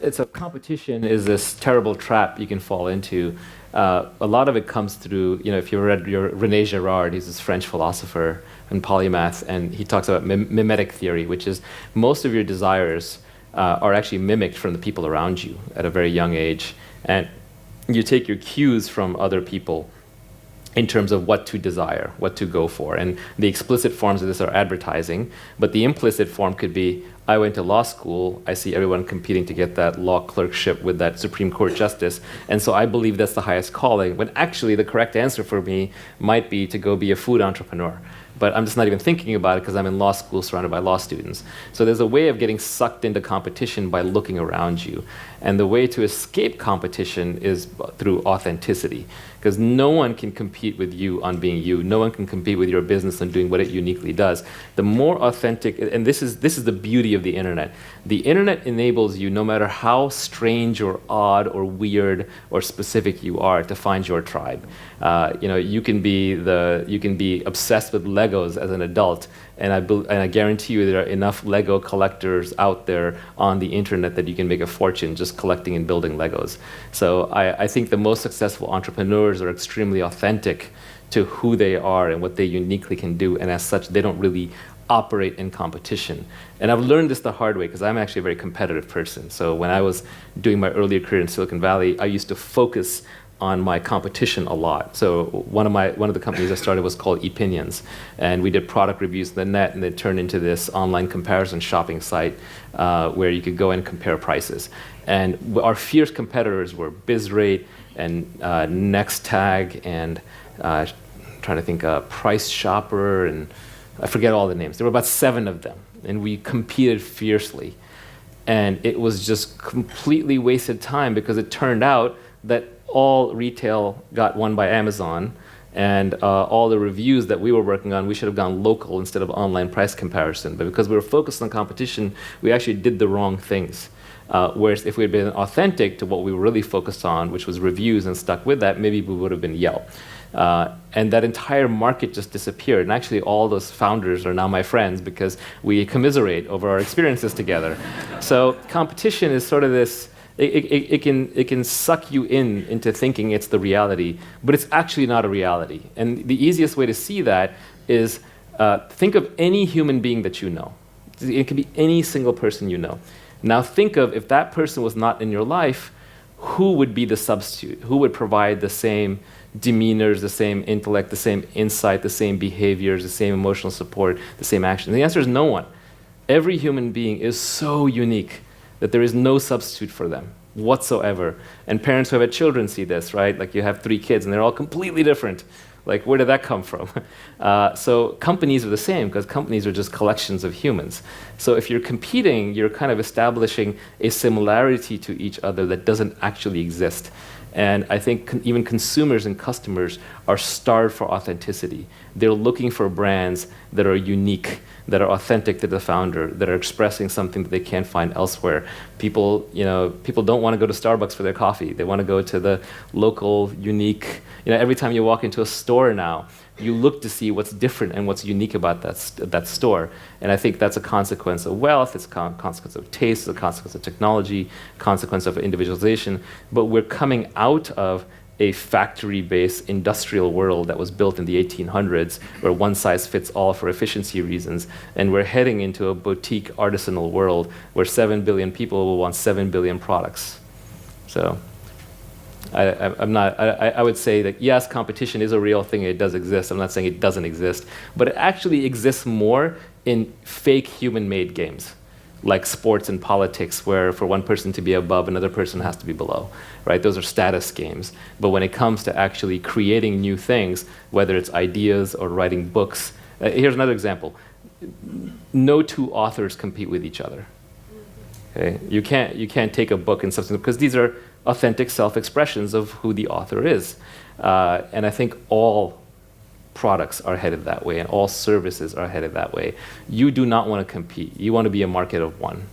it's a competition is this terrible trap you can fall into. A lot of it comes through, if you read René Girard, he's this French philosopher and polymath, and he talks about mimetic theory, which is most of your desires are actually mimicked from the people around you at a very young age. And you take your cues from other people in terms of what to desire, what to go for. And the explicit forms of this are advertising, but the implicit form could be, I went to law school, I see everyone competing to get that law clerkship with that Supreme Court justice, and so I believe that's the highest calling, when actually the correct answer for me might be to go be a food entrepreneur. But I'm just not even thinking about it because I'm in law school surrounded by law students. So there's a way of getting sucked into competition by looking around you. And the way to escape competition is through authenticity, because no one can compete with you on being you. No one can compete with your business on doing what it uniquely does. The more authentic, and this is the beauty of the internet. The internet enables you, no matter how strange or odd or weird or specific you are, to find your tribe. You can be obsessed with Legos as an adult, and I guarantee you there are enough Lego collectors out there on the internet that you can make a fortune just collecting and building Legos. So I think the most successful entrepreneurs are extremely authentic to who they are and what they uniquely can do, and as such, they don't really operate in competition. And I've learned this the hard way because I'm actually a very competitive person. So when I was doing my earlier career in Silicon Valley, I used to focus on my competition a lot. So one of the companies I started was called Epinions, and we did product reviews on the net, and it turned into this online comparison shopping site where you could go and compare prices. And our fierce competitors were BizRate and NextTag and trying to think Price Shopper, and I forget all the names. There were about 7 of them, and we competed fiercely. And it was just completely wasted time because it turned out that all retail got won by Amazon, and all the reviews that we were working on, we should have gone local instead of online price comparison. But because we were focused on competition, we actually did the wrong things. Whereas if we had been authentic to what we were really focused on, which was reviews, and stuck with that, maybe we would have been Yelp. And that entire market just disappeared. And actually all those founders are now my friends because we commiserate over our experiences together. So competition is sort of this, it can suck you into thinking it's the reality, but it's actually not a reality. And the easiest way to see that is think of any human being that you know. It can be any single person you know. Now think of, if that person was not in your life, who would be the substitute? Who would provide the same demeanors, the same intellect, the same insight, the same behaviors, the same emotional support, the same action? And the answer is no one. Every human being is so unique that there is no substitute for them whatsoever. And parents who have had children see this, right? Like you have 3 kids and they're all completely different. Like, where did that come from? So companies are the same, because companies are just collections of humans. So if you're competing, you're kind of establishing a similarity to each other that doesn't actually exist. And I think even consumers and customers are starved for authenticity. They're looking for brands that are unique, that are authentic to the founder, that are expressing something that they can't find elsewhere. People don't want to go to Starbucks for their coffee. They want to go to the local, unique. Every time you walk into a store now, you look to see what's different and what's unique about that store. And I think that's a consequence of wealth, it's a consequence of taste, it's a consequence of technology, consequence of individualization. But we're coming out of a factory-based industrial world that was built in the 1800s, where one size fits all for efficiency reasons. And we're heading into a boutique artisanal world where 7 billion people will want 7 billion products. So I would say that yes, competition is a real thing, it does exist. I'm not saying it doesn't exist, but it actually exists more in fake human-made games, like sports and politics, where for one person to be above, another person has to be below, right? Those are status games. But when it comes to actually creating new things, whether it's ideas or writing books, here's another example. No 2 authors compete with each other. Okay? You can't take a book and substitute, because these are authentic self-expressions of who the author is. And I think all products are headed that way, and all services are headed that way. You do not want to compete. You want to be a market of one.